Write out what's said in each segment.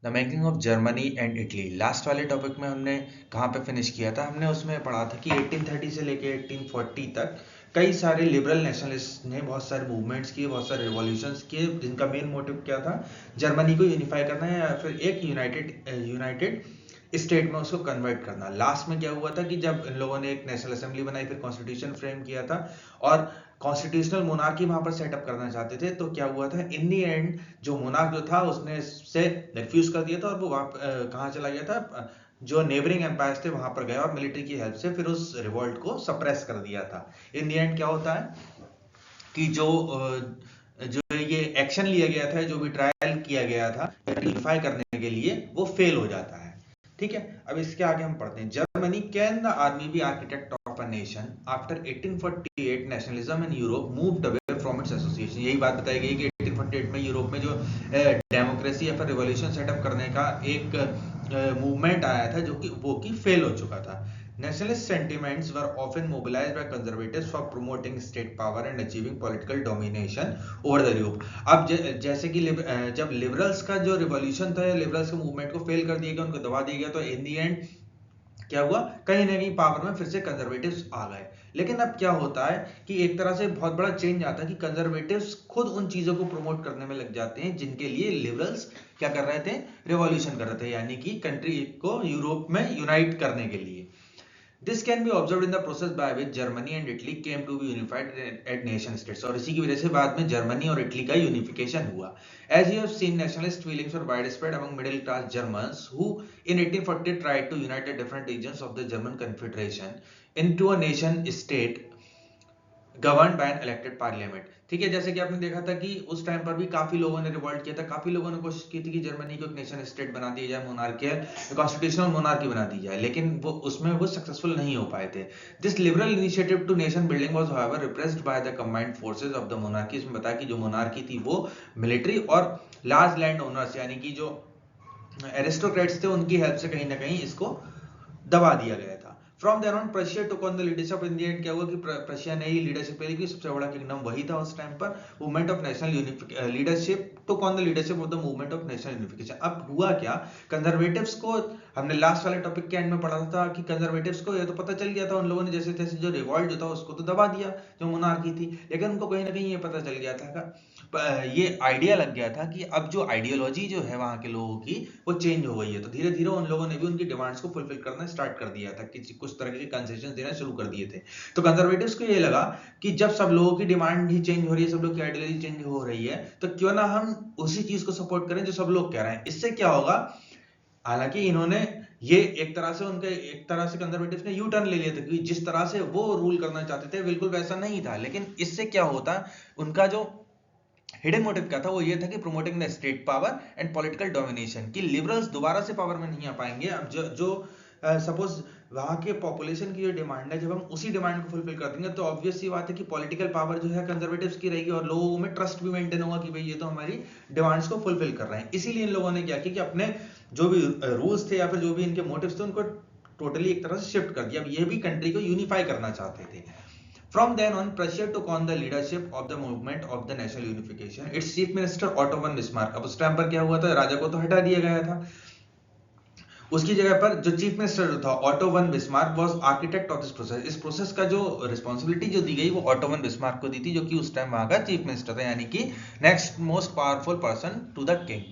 The making of Germany and Italy. Last वाले topic में हमने कहाँ पे फिनिश किया था? हमने उसमें पढ़ा था कि 1830 से लेके 1840 तक कई सारे लिबरल नेशनलिस्ट ने बहुत सारे मूवमेंट्स किए, बहुत सारे रिवॉल्यूशंस किए, जिनका मेन मोटिव क्या था? जर्मनी को यूनिफाई करना है या फिर एक यूनाइटेड स्टेट में उसको कन्वर्ट करना। लास्ट में क्या हुआ था कि जब इन लोगों ने एक नेशनल असेंबली बनाई, फिर कॉन्स्टिट्यूशन फ्रेम किया था और कॉन्स्टिट्यूशनल मोनार्की वहां पर सेटअप करना चाहते थे, तो क्या हुआ था इन दी एंड जो मोनार्क जो था उसने से रिफ्यूज कर दिया था और वो कहाँ चला गया था? जो नेबरिंग एम्पायर्स थे वहां पर गया और मिलिट्री की हेल्प से फिर उस रिवॉल्ट को सप्रेस कर दिया था। इन दी एंड क्या होता है कि जो ये एक्शन लिया गया था, जो भी ट्रायल किया गया था यूनिफाई करने के लिए, वो फेल हो जाता है। ठीक है, अब इसके आगे हम पढ़ते हैं। Germany can the army be architect of a nation after 1848 nationalism in Europe moved away from its association. यही बात बताई गई कि 1848 में यूरोप में जो डेमोक्रेसी या फिर रिवॉल्यूशन सेटअप करने का एक मूवमेंट आया था जो कि वो फेल हो चुका था। Nationalist sentiments were often mobilized by conservatives for promoting state power and achieving political domination over the Europe। अब जैसे कि जब लिबरल्स का जो रिवॉल्यूशन था, लिबरल्स के मूवमेंट को फेल कर दिया गया, उनको दबा दिया गया, तो इन दी एंड क्या हुआ? कहीं ना कहीं पावर में फिर से कंजर्वेटिव्स आ गए। लेकिन अब क्या होता है कि एक तरह से बहुत बड़ा चेंज आता है कि कंजर्वेटिव्स खुद उन चीजों को प्रमोट करने में लग जाते हैं जिनके लिए लिबरल्स क्या कर रहे थे? रिवॉल्यूशन कर रहे थे, यानी कि कंट्री को यूरोप में यूनाइट करने के लिए। This can be observed in the process by which Germany and Italy came to be unified at nation states। और इसी की वजह से बाद में जर्मनी और इटली का यूनिफिकेशन हुआ। As you have seen, nationalist feelings were widespread among middle class Germans who in 1840 tried to unite the different regions of the German Confederation into a nation state govern by an elected parliament. ठीक है, जैसे कि आपने देखा था कि उस time पर भी काफी लोगों ने रिवॉल्ट किया था, काफी लोगों ने कोशिश की थी कि जर्मनी को एक नेशन स्टेट बना दिया जाए, मोनार्कियल कॉन्स्टिट्यूशनल मोनार्की बना दी जाए, लेकिन वो सक्सेसफुल नहीं हो पाए थे। This liberal initiative to nation building was however repressed by the combined forces of the monarchy. इसमें बताया कि जो मोनार्की थी वो मिलिट्री और लार्ज लैंड ओनर्स यानी कि जो एरिस्टोक्रेट्स थे उनकी हेल्प से कहीं ना कहीं इसको दबा दिया गया था। From there on Prussia took on the leadership. In the end क्या हुआ कि प्रशिया ने ही लीडरशिप ले ली, कि सबसे बड़ा किंगडम वही था उस टाइम पर। Movement of national leadership took on the leadership of the movement of national unification. अब हुआ क्या? कंजर्वेटिव्स को, हमने लास्ट वाले टॉपिक के एंड में पढ़ा था कि कंजर्वेटिव्स को ये तो पता चल गया था, उन लोगों ने जैसे तैसे जो रिवॉल्ट जो था उसको तो दबा दिया, जो मोनार्की थी, लेकिन उनको कहीं ना कहीं ये पता चल गया था, ये आइडिया लग गया था कि अब जो आइडियोलॉजी जो है वहां के लोगों की वो चेंज हो गई है। तो धीरे धीरे उन लोगों ने भी उनकी डिमांड्स को फुलफिल करना स्टार्ट कर दिया था, कि कुछ तरह के कंसेशन देना शुरू कर दिए थे। तो कंजर्वेटिव्स को ये लगा कि जब सब लोगों की डिमांड ही चेंज हो रही है, सब लोग की आइडियोलॉजी चेंज हो रही है, तो क्यों ना हम उसी चीज को सपोर्ट करें जो सब लोग कह रहे हैं। इससे क्या होगा? हालांकि इन्होंने ये एक तरह से कंजर्वेटिव्स ने यू टर्न ले लिया था, क्योंकि जिस तरह से वो रूल करना चाहते थे बिल्कुल वैसा नहीं था। लेकिन इससे क्या होता, उनका जो हिडन मोटिव क्या था? वो ये था कि promoting the state power and political domination, कि लिबरल्स दोबारा से पावर में नहीं आ पाएंगे। अब जो सपोज वहां के पॉपुलेशन की जो डिमांड है, जब हम उसी डिमांड को फुलफिल कर देंगे तो ऑब्वियस सी बात है कि पॉलिटिकल पावर जो है कंजर्वेटिव्स की रहेगी और लोगों में ट्रस्ट भी मेंटेन होगा कि भाई ये तो हमारी डिमांड्स को फुलफिल कर रहे हैं। इसीलिए इन लोगों ने क्या किया कि अपने जो भी रूल्स थे या फिर जो भी इनके मोटिव्स थे उनको टोटली एक तरह से शिफ्ट कर दिया। अब ये भी कंट्री को यूनिफाई करना चाहते थे। From then on, Prussia took on the leadership of the movement of the national unification. Its chief minister Otto von Bismarck। अब उस टाइम पर क्या हुआ था? राजा को तो हटा दिया गया था, उसकी जगह पर जो चीफ मिनिस्टर जो था auto von Bismarck was architect of this process. इस प्रोसेस का जो रिस्पांसिबिलिटी जो दी गई वो ऑटो वन बिस्मार्क को दी थी, जो कि उस टाइम वहां का चीफ मिनिस्टर था, यानी कि next most powerful person to the king.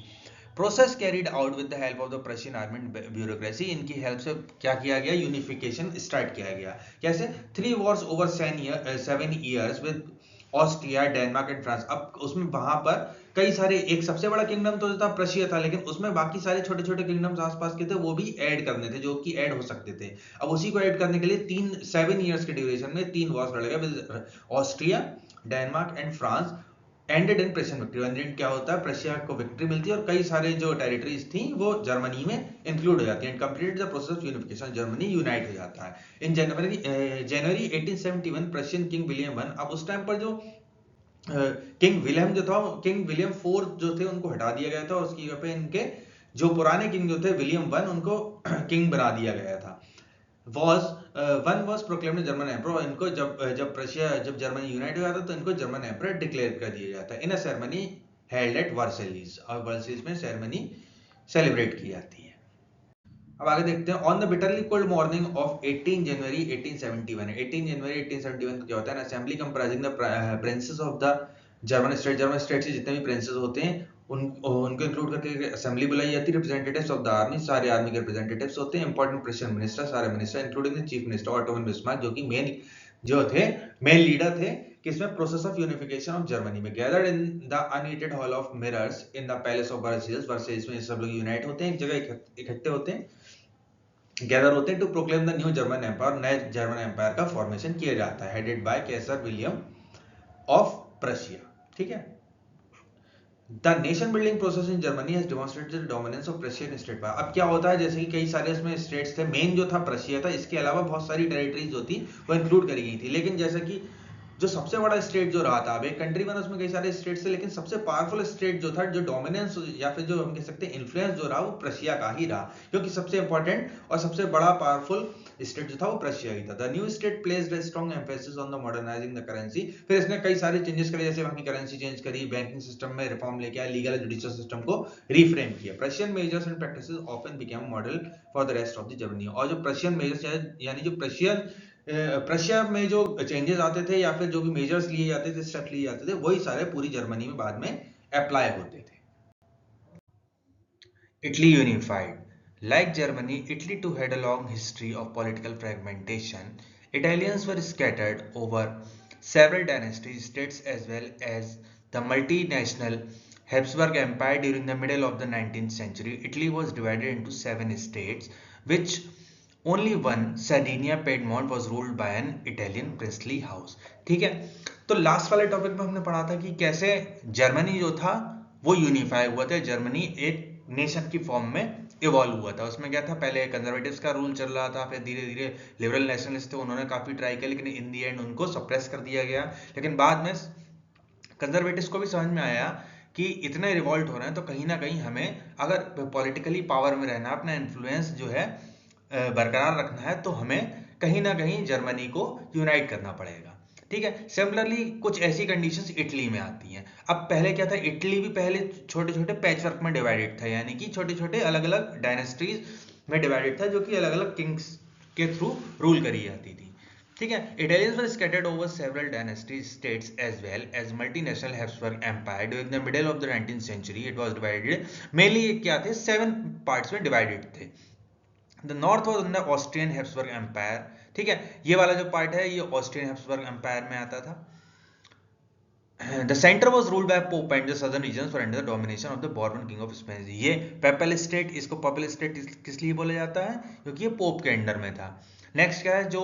Process carried out with the help of the Prussian army and bureaucracy. इनकी हेल्प से क्या किया गया? यूनिफिकेशन स्टार्ट किया गया। कैसे? 3 Wars over 7 years with Austria, Denmark and France. अब उसमें वहां पर कई सारे, एक सबसे बड़ा किंगडम तो था प्रशिया था, लेकिन उसमें बाकी सारे छोटे छोटे किंगडम्स आसपास के थे, वो भी ऐड करने थे, जो कि ऐड हो सकते थे। अब उसी को ऐड करने के लिए 7 ईयर्स के ड्यूरेशन में 3 वॉर्स लड़े गए with Austria, Denmark and France. Ended in Prussian victory. Ended क्या होता है? प्रशिया को विक्ट्री मिलती है और कई सारे जो टेरिटरीज थी वो जर्मनी में इंक्लूड हो जाती है। And completed the process of unification. Germany unite हो जाता है। इन जनवरी 1871 प्रशियन किंग विलियम वन। अब उस टाइम पर जो किंग विलियम जो था, किंग विलियम फोर्थ जो थे उनको हटा दिया गया था और उसकी जगह पे इनके जो पुराने किंग जो थे विलियम वन, उनको किंग बना दिया गया था। One was proclaimed German emperor. इनको जब जर्मनी यूनाइट हो जाता तो इनको जर्मन एम्परर डिक्लेयर कर दिया जाता है in a ceremony held at Versailles. और वर्सेलिस में सेरेमनी सेलिब्रेट की जाती है। अब आगे देखते हैं। On the bitterly cold morning of 18 जनवरी 1871, 18 जनवरी 1871 को क्या होता है, assembly comprising the princes of the German state, German state से जितने भी प्रिंसेस होते हैं उनको इंक्लूड करके असेंबली बुलाई जाती है। रिप्रेजेंटेटिव्स ऑफ द आर्मी, सारे आर्मी के रिप्रेजेंटेटिव्स होते हैं। इंपॉर्टेंट प्रेसिडेंट मिनिस्टर, सारे minister including the chief minister Otto von Bismarck, जो कि मेन लीडर थे किसमें, process of unification of Germany में। Gathered in the unheated hall of mirrors in the palace of Versailles, Versailles में सब लोग unite होते हैं, एक जगह इकट्ठे होते हैं, गैदर होते हैं to proclaim the new German empire, नए जर्मन एम्पायर का फॉर्मेशन किया जाता है, headed by Kaiser William of Prussia. ठीक है। The nation building process in Germany has demonstrated the dominance of Prussian state power. अब क्या होता है, जैसे कि कई सारे इसमें स्टेट्स थे, मेन जो था प्रशिया था, इसके अलावा बहुत सारी टेरिटरीज जो थी वो इंक्लूड करी गई थी। लेकिन जैसे कि जो सबसे बड़ा स्टेट जो रहा था, अब एक कंट्री बना उसमें कई सारे स्टेट्स थे, लेकिन सबसे पावरफुल स्टेट जो था, जो डोमिनेंस या फिर जो हम कह सकते हैं इन्फ्लुएंस जो रहा, वो प्रशिया का ही रहा, क्योंकि सबसे इंपॉर्टेंट और सबसे बड़ा पावरफुल स्टेट जो था वो प्रशिया ही था। The new state placed a strong emphasis on the modernising the currency. फिर इसने कई सारे चेंजेस करे, जैसे वहां की करेंसी चेंज करी, बैंकिंग सिस्टम में रिफॉर्म लेके आया, लीगल जुडिशियल सिस्टम को रिफ्रेम किया। Prussian measures and practices often became model for the rest of the Germany. और जो प्रशियन मेजर्स यानी जो प्रशिया में जो चेंजेस आते थे या फिर जो भी मेजर्स लिए जाते थे, स्टेप लिए जाते थे, वही सारे पूरी जर्मनी में बाद में अप्लाई होते थे। Italy unified. Like Germany, Italy too had a long history of political fragmentation. Italians were scattered over several dynasty states as well as the multinational Habsburg Empire. During the middle of the 19th century, Italy was divided into 7 states, which only one, Sardinia Piedmont, was ruled by an Italian princely house. ठीक है, तो last वाले topic में हमने पढ़ा था कि कैसे जर्मनी जो था वो यूनिफाई हुआ था, जर्मनी एक नेशन की फॉर्म में इवॉल्व हुआ था। उसमें क्या था, पहले कंजर्वेटिव्स का रूल चल रहा था, फिर धीरे धीरे लिबरल नेशनलिस्ट थे, उन्होंने काफी ट्राई किया, लेकिन इन दी एंड उनको सप्रेस कर दिया गया। लेकिन बाद में कंजर्वेटिव्स को भी समझ में आया कि इतने रिवॉल्ट हो रहे हैं, तो कहीं ना कहीं हमें अगर पॉलिटिकली पावर में रहना, अपना इन्फ्लुएंस जो है बरकरार रखना है, तो हमें कहीं ना कहीं जर्मनी को यूनाइट करना पड़ेगा। ठीक है। सिमिलरली कुछ ऐसी कंडीशंस इटली में आती हैं। अब पहले क्या था, इटली भी पहले छोटे छोटे पैचवर्क में डिवाइडेड था, यानी कि छोटे छोटे अलग अलग डायनेस्टीज में डिवाइडेड था, जो कि अलग अलग किंग्स के थ्रू रूल करी जाती थी। ठीक है। Italians were scattered over several dynasty states as well as multinational Habsburg Empire. During the middle of the 19th century, it was divided. Mainly क्या थे, 7 parts में divided थे। The north was under Austrian Habsburg Empire. ठीक है, ये वाला जो part है ये ऑस्ट्रियन Habsburg Empire में आता था। The center was ruled by Pope and the southern regions were under the domination of the Bourbon King of Spain. ये papal state, इसको papal state किस लिए बोला जाता है, क्योंकि ये पोप के अंडर में था। नेक्स्ट क्या है, जो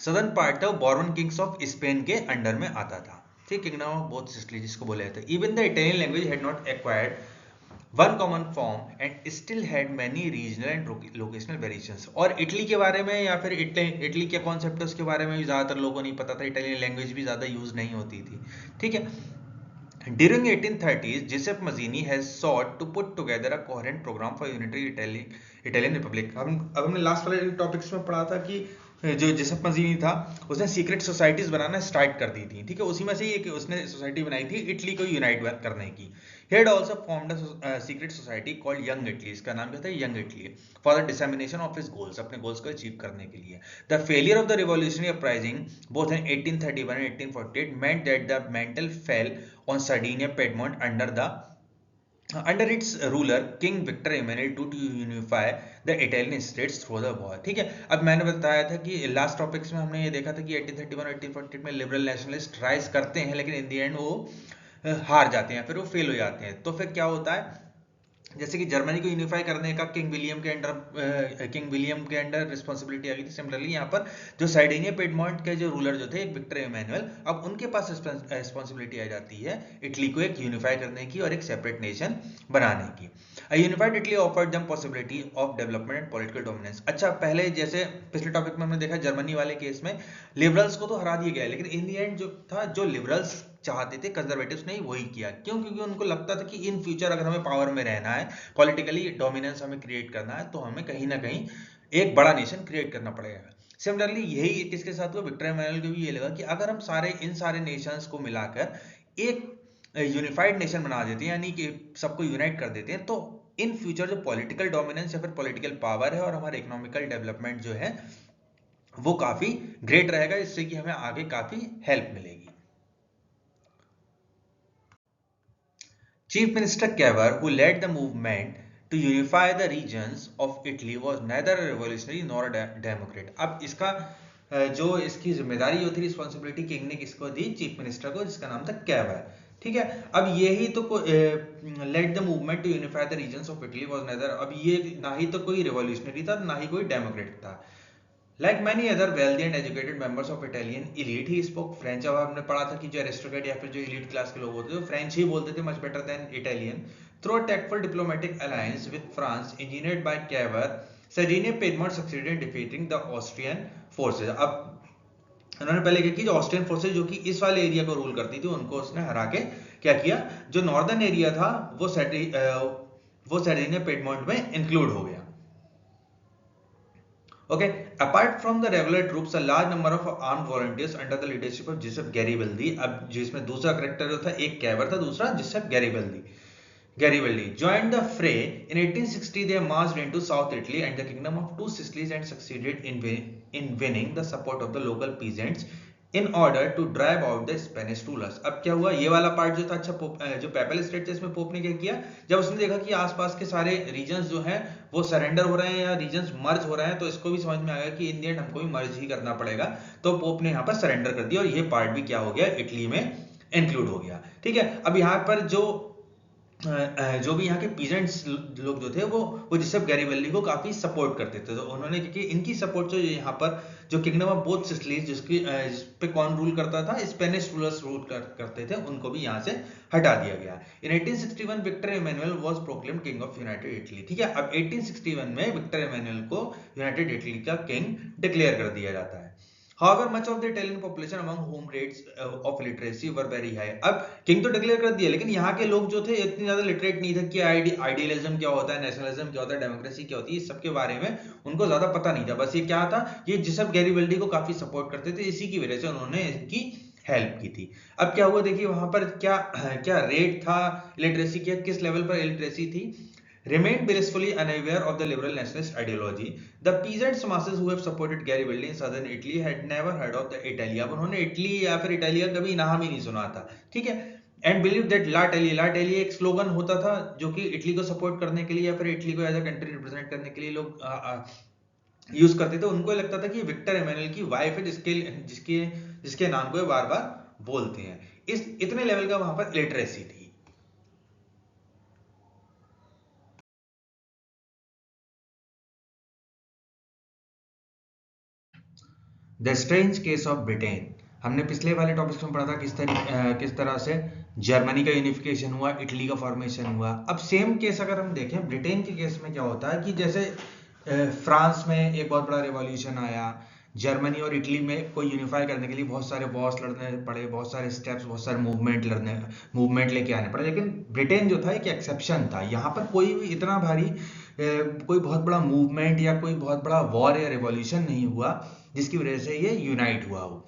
सदर्न पार्ट था वो बॉर्बन किंग्स ऑफ स्पेन के अंडर में आता था। ठीक, किंगडम ऑफ बोथ सिसिली जिसको बोला जाता है। Even the Italian language had not acquired one common form and still had many regional and locational variations. और इटली के बारे में या फिर इटली के कॉन्सेप्ट है उसके बारे में भी ज्यादातर लोगों को नहीं पता था, इटालियन लैंग्वेज भी ज्यादा यूज नहीं होती थी। ठीक है। During 1830s, Giuseppe Mazzini has sought to put together a coherent program for unitary Italian Republic. अब हमने लास्ट वाले टॉपिक्स में पढ़ा था कि जो जिसेप मजीनी था उसने सीक्रेट सोसाइटीज बनाना स्टार्ट कर दी थी। ठीक है, उसी में से एक उसने सोसाइटी बनाई थी इटली को यूनाइट करने की। He had also formed a secret society called Young Italy. इसका नाम क्या था, Young Italy, for the dissemination of his goals, अपने goals को अचीव करने के लिए। The failure of the revolutionary uprising both in 1831 and 1848 meant that the mantle fell on Sardinia Piedmont under its ruler King Victor Emmanuel to unify the Italian states through the war. ठीक है, अब मैंने बताया था कि last topics में हमने ये देखा था कि 1831 और 1848 में लिबरल नेशनलिस्ट राइज करते हैं, लेकिन इन दी एंड वो हार जाते हैं, फिर वो फेल हो जाते हैं। तो फिर क्या होता है, जैसे कि जर्मनी को यूनिफाई करने का किंग विलियम के अंडर रिस्पॉन्सिबिलिटी आ गई थी। सिमिलरली यहाँ पर जो साइडेनिया पिडमॉन्ट के जो रूलर जो थे विक्टर इमैनुअल, अब उनके पास रिस्पॉन्सिबिलिटी आ जाती है इटली को एक यूनिफाई करने की और एक सेपरेट नेशन बनाने की। A unified Italy offered them possibility of development and political dominance. अच्छा, पहले जैसे पिछले टॉपिक में हमने देखा जर्मनी वाले केस में लिबरल्स को तो हरा दिया गया, लेकिन इन दी एंड जो था, जो लिबरल्स चाहते थे कंजर्वेटिव्स ने वही किया। क्यों? क्योंकि उनको लगता था कि इन फ्यूचर अगर हमें पावर में रहना है, पॉलिटिकली डोमिनेंस हमें क्रिएट करना है, तो हमें कहीं ना कहीं एक बड़ा नेशन क्रिएट करना पड़ेगा। सिमिलरली यही किसके साथ हुआ, विक्टर इमैनुअल को भी ये लगा कि अगर हम इन सारे नेशंस को मिलाकर एक यूनिफाइड नेशन बना देते हैं, यानी कि सबको यूनाइट कर देते हैं, तो इन फ्यूचर जो पॉलिटिकल डोमिनेंस या फिर पॉलिटिकल पावर है और हमारे इकोनॉमिकल डेवलपमेंट जो है वो काफी ग्रेट रहेगा, इससे कि हमें आगे काफी हेल्प मिलेगी। Chief minister Cavour, who led the movement to unify the regions of Italy, was neither a revolutionary nor a democrat. अब इसका जो इसकी जिम्मेदारी जो थी, रिस्पॉन्सिबिलिटी किंग ने किसको दी? चीफ मिनिस्टर को, जिसका नाम था कैवर। ठीक है, अब यही तो led the movement to unify the regions of Italy was neither, अब ये ना ही तो कोई रिवॉल्यूशनरी था ना ही कोई डेमोक्रेट था। Like many other wealthy and educated members of Italian elite, he spoke French। अब हमने पढ़ा था कि जो एरिस्टोक्रेट या फिर जो elite क्लास के लोग होते थे फ्रेंच ही बोलते थे, much better than Italian। Through a tactful diplomatic alliance with France engineered by Cavour, Serine Piedmont succeeded in defeating the Austrian forces। अब उन्होंने पहले क्या किया, जो ऑस्ट्रियन फोर्सेज जो कि इस वाले एरिया को रूल करती थी उनको उसने हरा के क्या किया, जो नॉर्दर्न एरिया था वो सेरिने पिएडमोंट में इंक्लूड हो गया। Okay, apart from the regular troops, a large number of armed volunteers under the leadership of Giuseppe Garibaldi, अब जिसमें दूसरा करेक्टर जो था, एक कैवर था, दूसरा Giuseppe Garibaldi joined the fray in 1860। They marched into South Italy and the kingdom of Two Sicilies and succeeded in winning the support of the local peasants in order to drive out the Spanish rulers। अब क्या हुआ, ये वाला part जो था, अच्छा जो PayPal state थे इसमें पोप ने क्या किया, जब उसने देखा कि आसपास के सारे रीजन्स जो हैं वो सरेंडर हो रहे हैं या रीजन्स मर्ज हो रहे हैं, तो इसको भी समझ में आ गया कि इंडियन हमको भी मर्ज ही करना पड़ेगा, तो पोप ने यहाँ पर सरेंडर कर दिया और ये पार्ट भी क्या हो गया, इटली में इंक्लूड हो गया। ठीक है, अब यहाँ पर जो भी यहाँ के पीजेंट्स लोग जो थे वो जिसेप गैरिबल्डी को काफी सपोर्ट करते थे, तो उन्होंने क्योंकि इनकी सपोर्ट से यहाँ पर जो किंगडम ऑफ बोथ सिसिलीज जिस पे कौन रूल करता था, स्पेनिश रूलर्स रूल करते थे, उनको भी यहाँ से हटा दिया गया। In 1861 Victor Emmanuel was proclaimed king of united Italy. ठीक है, अब 1861 में विक्टर इमैनुअल को यूनाइटेड इटली का किंग डिक्लेयर कर दिया जाता है। However, much of the Italian population among whom rates of literacy were very high। अब किंग तो डिक्लेयर कर दिया, लेकिन यहाँ के लोग जो थे इतने ज्यादा लिटरेट नहीं थे कि आइडियलिज्म क्या होता है, नेशनलिज्म क्या होता है, डेमोक्रेसी क्या होती है, इस सब के बारे में उनको ज्यादा पता नहीं था। बस ये क्या था, ये जिसब गैरिबल्डी को काफी सपोर्ट करते थे, इसी की वजह से उन्होंने इनकी हेल्प की थी। अब क्या हुआ, देखिए वहां पर क्या क्या रेट था लिटरेसी, क्या किस लेवल पर लिटरेसी थी। Remained blissfully unaware of the liberal nationalist ideology, the peasants masses who have supported Garibaldi in southern Italy had never heard of the Italia। अब उन्होंने इटली या फिर इटालिया कभी नाम ही नहीं सुना था। ठीक है, एंड बिलीव दैट ला टेली एक स्लोगन होता था जो कि इटली को सपोर्ट करने के लिए या फिर इटली को एज अ कंट्री रिप्रेजेंट करने के लिए लोग यूज करते थे। उनको लगता था कि विक्टर इमैनुअल की वाइफ है जिसके नाम को बार बार बोलते हैं। इस इतने लेवल का वहां पर लिटरेसी थी। The strange case of Britain, हमने पिछले वाले टॉपिक्स में पढ़ा था किस तरह से जर्मनी का यूनिफिकेशन हुआ, इटली का फॉर्मेशन हुआ। अब सेम केस अगर हम देखें ब्रिटेन के केस में क्या होता है कि जैसे फ्रांस में एक बहुत बड़ा रिवॉल्यूशन आया, जर्मनी और इटली में कोई यूनिफाई करने के लिए बहुत सारे वॉर्स लड़ने पड़े, बहुत सारे स्टेप्स, बहुत सारे मूवमेंट लेके आने पड़े, लेकिन ब्रिटेन जो था एक एक्सेप्शन था। यहाँ पर कोई भी इतना भारी कोई बहुत बड़ा मूवमेंट या कोई बहुत बड़ा वॉर या रिवॉल्यूशन नहीं हुआ जिसकी वजह से ये यूनाइट हुआ हो।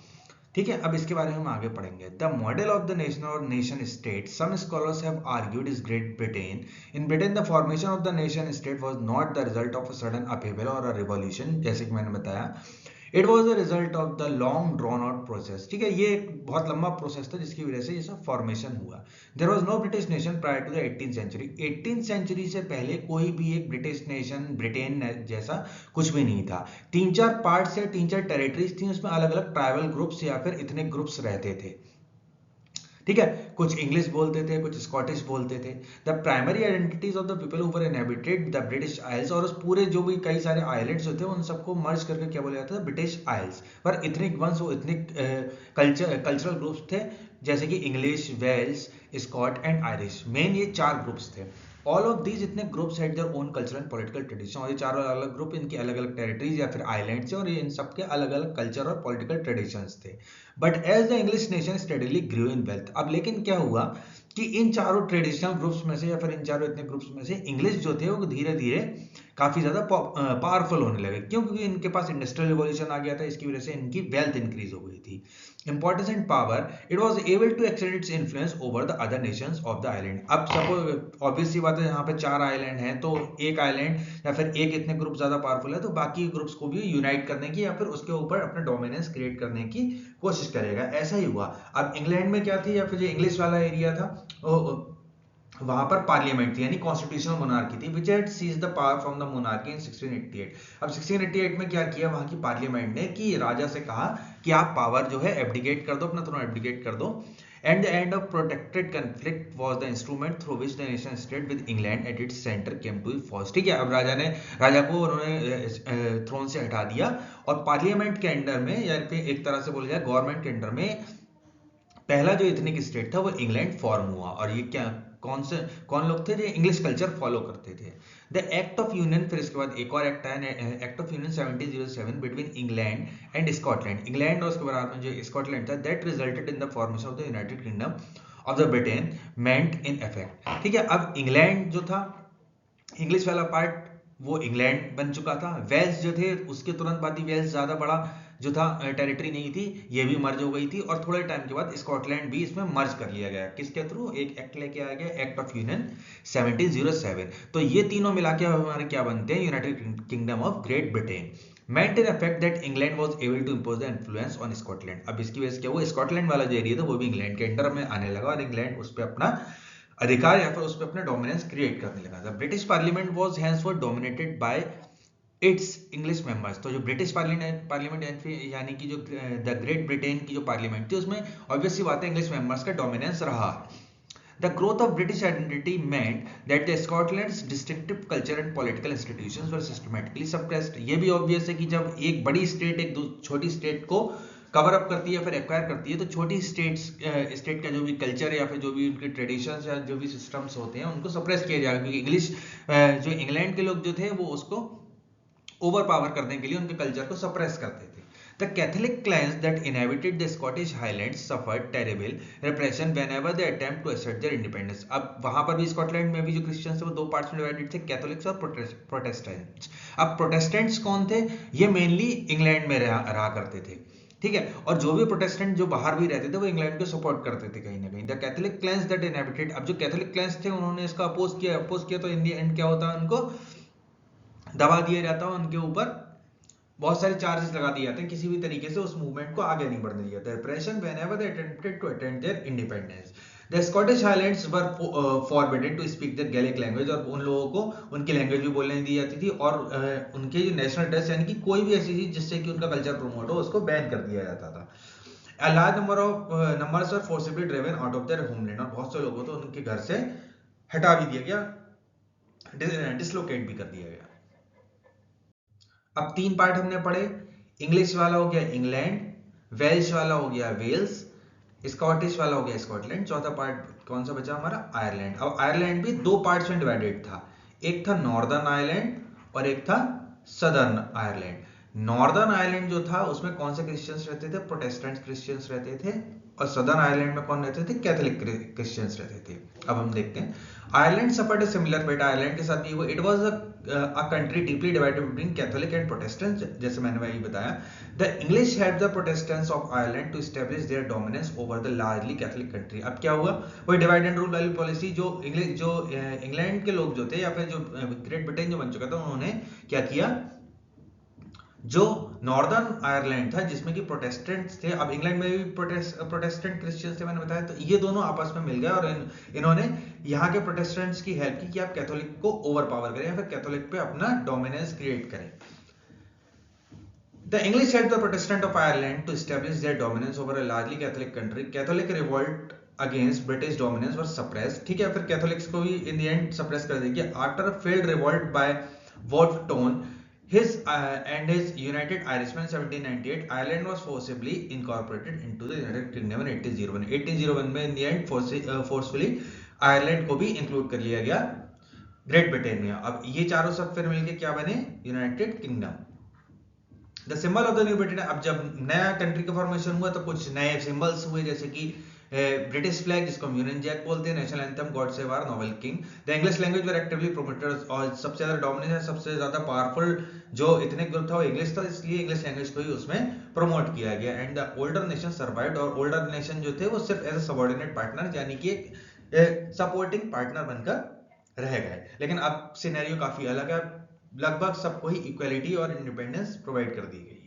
ठीक है, अब इसके बारे में हम आगे पढ़ेंगे। The model of the nation और nation state, some scholars have argued, is Great Britain. In Britain the formation of the nation state was not the result of a sudden upheaval और अ रिवॉल्यूशन, जैसे कि मैंने बताया, it was the result of the long drawn out process. ठीक है, ये एक बहुत लंबा प्रोसेस था जिसकी वजह से ये सब फॉर्मेशन हुआ। There was no British nation prior to the 18th century. 18th century से पहले कोई भी एक ब्रिटिश नेशन ब्रिटेन जैसा कुछ भी नहीं था। 3-4 पार्ट्स या 3-4 टेरिटरीज थी, उसमें अलग अलग ट्राइबल ग्रुप्स या फिर इतने ग्रुप्स रहते थे। ठीक है, कुछ इंग्लिश बोलते थे, कुछ स्कॉटिश बोलते थे। The primary identities of the people who were inhabited the British Isles, और उस पूरे जो भी कई सारे आइलैंड्स जो थे उन सबको मर्ज करके क्या बोला जाता था, ब्रिटिश आइल्स। पर इथनिक वंश और इथनिक कल्चरल ग्रुप्स थे, जैसे कि English, Wales, Scot and Irish, main ये 4 ग्रुप्स थे। ऑल ऑफ दीज इतने groups had their own culture and political tradition, और ये चारों अलग अलग ग्रुप इनकी अलग अलग टेरिटरीज या फिर आइलैंड्स है और इन सबके अलग अलग कल्चर और पॉलिटिकल ट्रेडिशंस थे। But as the English nation steadily grew in wealth. अब लेकिन क्या हुआ कि इन चारों ट्रेडिशनल ग्रुप्स में से या फिर इन चारों इतने ग्रुप्स में से इंग्लिश जो थे वो धीरे धीरे काफी ज्यादा पावरफुल होने लगे। क्यों? क्योंकि इनके पास इंडस्ट्रियल रिवॉल्यूशन आ गया था, इसकी वजह से इनकी वेल्थ इंक्रीज हो गई थी। Importance and power, it was able to extend its influence over the other nations of the island। अब सपोज ऑब्वियस सी बात है, यहाँ पे 4 आइलैंड हैं तो एक आइलैंड या फिर एक इतने ग्रुप ज्यादा पावरफुल है तो बाकी ग्रुप्स को भी यूनाइट करने की या फिर उसके ऊपर अपना डोमिनेंस क्रिएट करने की कोशिश करेगा। ऐसा ही हुआ। अब इंग्लैंड में क्या थी या फिर जो इंग्लिश वाला एरिया था वहां पर पार्लियामेंट थी यानी कॉन्स्टिट्यूशनल मोनार्की थी, which had seized the power from the monarchy in 1688। अब 1688 में क्या किया वहां की पार्लियामेंट ने कि राजा से कहा कि आप पावर जो है एब्डिकेट कर दो, अपना थ्रोन एब्डिकेट कर दो। And the end of protected conflict was the instrument through which the nation state with England at its centre came to falls. ठीक है, अब राजा को उन्होंने थ्रोन से हटा दिया और पार्लियामेंट के अंडर में या फिर एक तरह से बोला जाए गवर्नमेंट के अंडर में पहला जो इथनिक स्टेट था वो इंग्लैंड फॉर्म हुआ। और ये क्या कौन लोग थे जो इंग्लिश कल्चर फॉलो करते थे। द एक्ट ऑफ यूनियन, फिर इसके बाद एक और एक्ट आया act of union 1707 between England and Scotland. England और उसके बराबर में जो स्कॉटलैंड था, that resulted in the formation of the United kingdom of the Britain meant in effect. ठीक है, अब इंग्लैंड जो था इंग्लिश वाला पार्ट वो इंग्लैंड बन चुका था। वेल्स जो थे उसके तुरंत बाद ही वेल्स ज्यादा बड़ा जो था टेरिटरी नहीं थी, ये भी मर्ज हो गई थी और थोड़े टाइम के बाद स्कॉटलैंड भी इसमें मर्ज कर लिया गया। किसके थ्रू? एक एक्ट लेके आ गया, एक्ट ऑफ यूनियन 1707। तो ये तीनों मिला के हमारे क्या बनते हैं? United kingdom of great Britain. meant in effect that England was able to impose the influence on Scotland। अब इसकी वजह से क्या हुआ? स्कॉटलैंड वाला जो एरिया था वो भी इंग्लैंड के अंडर में आने लगा और इंग्लैंड उस पर अपना अधिकार या फिर उस पर अपना डोमिनेंस क्रिएट करने लगा था। British parliament was henceforth dominated by it's English members. तो जो ब्रिटिश पार्लियामेंट यानी कि जो द ग्रेट ब्रिटेन की जो पार्लियामेंट थी उसमें ऑब्वियसली बात है इंग्लिश मेंबर्स का डोमिनेंस रहा। The growth of British identity meant that the Scotland's distinctive culture and political institutions were systematically suppressed। ये भी ऑब्वियस है कि जब एक बड़ी स्टेट एक छोटी स्टेट को कवर अप करती है फिर एक्वायर करती है तो छोटी स्टेट का जो भी कल्चर या फिर जो भी उनके ट्रेडिशंस या जो भी सिस्टम्स होते हैं उनको सप्रेस किया जाएगा। क्योंकि इंग्लिश जो इंग्लैंड के लोग जो थे वो उसको ओवर पावर करने के लिए उनके कल्चर को सप्रेस करते थे। The Catholic clans that inhabited the Scottish Highlands suffered terrible repression whenever they attempt to assert their independence। अब वहां पर भी स्कॉटलैंड में भी जो क्रिश्चियंस थे वो दो पार्ट्स में डिवाइडेड थे, कैथोलिक्स और प्रोटेस्टेंट्स। अब प्रोटेस्टेंट्स कौन थे? ये मेनली इंग्लैंड में रहा करते थे। ठीक है, और जो भी प्रोटेस्टेंट जो बाहर भी रहते थे वो इंग्लैंड को सपोर्ट करते थे कहीं ना कहीं। The Catholic clans that inhabited, अब जो कैथोलिक क्लैंस थे उन्होंने इसका अपोज किया तो इन दी एंड क्या होता है? उनको दबा दिया जाता है, उनके ऊपर बहुत सारे चार्जेस लगा दिए जाते हैं, किसी भी तरीके से उस मूवमेंट को आगे नहीं बढ़ने दिया जाता। Repression whenever they attempted to attain their independence. The Scottish highlands were forbidden to speak the Gaelic language, और उन लोगों को उनकी लैंग्वेज भी बोलने दी जाती थी और उनके जो नेशनल ड्रेस यानी कि कोई भी ऐसी चीज जिससे कि उनका कल्चर प्रमोट हो उसको बैन कर दिया जाता था। A large numbers were forcibly driven out of their homeland, और बहुत से लोगों को उनके घर से हटा भी दिया गया, डिसलोकेट भी कर दिया गया। अब तीन पार्ट हमने पढ़े, इंग्लिश वाला हो गया इंग्लैंड, वेल्श वाला हो गया वेल्स, स्कॉटिश वाला हो गया स्कॉटलैंड, चौथा पार्ट कौन सा बचा हमारा? आयरलैंड। अब आयरलैंड भी दो पार्ट्स में डिवाइडेड था, एक था नॉर्दर्न आयरलैंड और एक था सदर्न आयरलैंड। नॉर्दर्न आयरलैंड जो था उसमें कौन से क्रिश्चियंस रहते थे? प्रोटेस्टेंट क्रिश्चियंस रहते थे। और सदर्न आयरलैंड में कौन रहते थे? कैथोलिक क्रिश्चियंस रहते थे। अब हम देखते हैं Ireland suffered a similar fate. Ireland के साथ भी हुआ। It was a country deeply divided between Catholic and Protestant, जैसे मैंने वही बताया। The English help the Protestants of Ireland to establish their dominance over the largely Catholic country. अब क्या हुआ? वही डिवाइड एंड रूल वाली पॉलिसी जो इंग्लैंड के लोग जो थे या फिर जो ग्रेट ब्रिटेन जो बन चुका था उन्होंने क्या किया? जो नॉर्दर्न आयरलैंड था जिसमें कि प्रोटेस्टेंट्स थे, अब इंग्लैंड में भी प्रोटेस्टेंट क्रिश्चियंस थे मैंने बताया, तो ये दोनों आपस में मिल गए और इन्होंने यहाँ के प्रोटेस्टेंट्स की हेल्प की कि आप कैथोलिक को ओवर पावर करें या फिर कैथोलिक पे अपना डोमिनेंस क्रिएट करें। The English helped the Protestant of Ireland to establish their dominance over a largely Catholic country. Catholic revolt against British dominance was suppressed। ठीक है, फिर कैथोलिक्स को भी in the end suppress कर देंगे। After a failed revolt by Wolfe and his United Irishmen 1798, Ireland was forcibly incorporated into the United Kingdom in 1801। 1801 में in the end forcefully Ireland को भी include कर लिया गया ग्रेट ब्रिटेन में। अब ये चारों सब फिर मिलके क्या बने? United kingdom. The symbol of the new Britain, अब जब नया कंट्री का फॉर्मेशन हुआ तो कुछ नए सिंबल्स हुए, जैसे कि ब्रिटिश फ्लैग जिसको यूनियन जैक बोलते हैं, national anthem God save our noble king, the English language were actively promoted, और सबसे ज्यादा डोमिनेंस, सबसे ज्यादा पावरफुल जो इतने ग्रुप था वो इंग्लिश था, इसलिए इंग्लिश लैंग्वेज को ही उसमें प्रमोट किया गया। And the older nation survived, और ओल्डर नेशन जो थे वो सिर्फ एज अ सबऑर्डिनेट पार्टनर, यानी कि एक सपोर्टिंग पार्टनर बनकर रह गए। लेकिन अब सिनेरियो काफी अलग है, लगभग सबको ही इक्वलिटी और इंडिपेंडेंस प्रोवाइड कर दी गई है।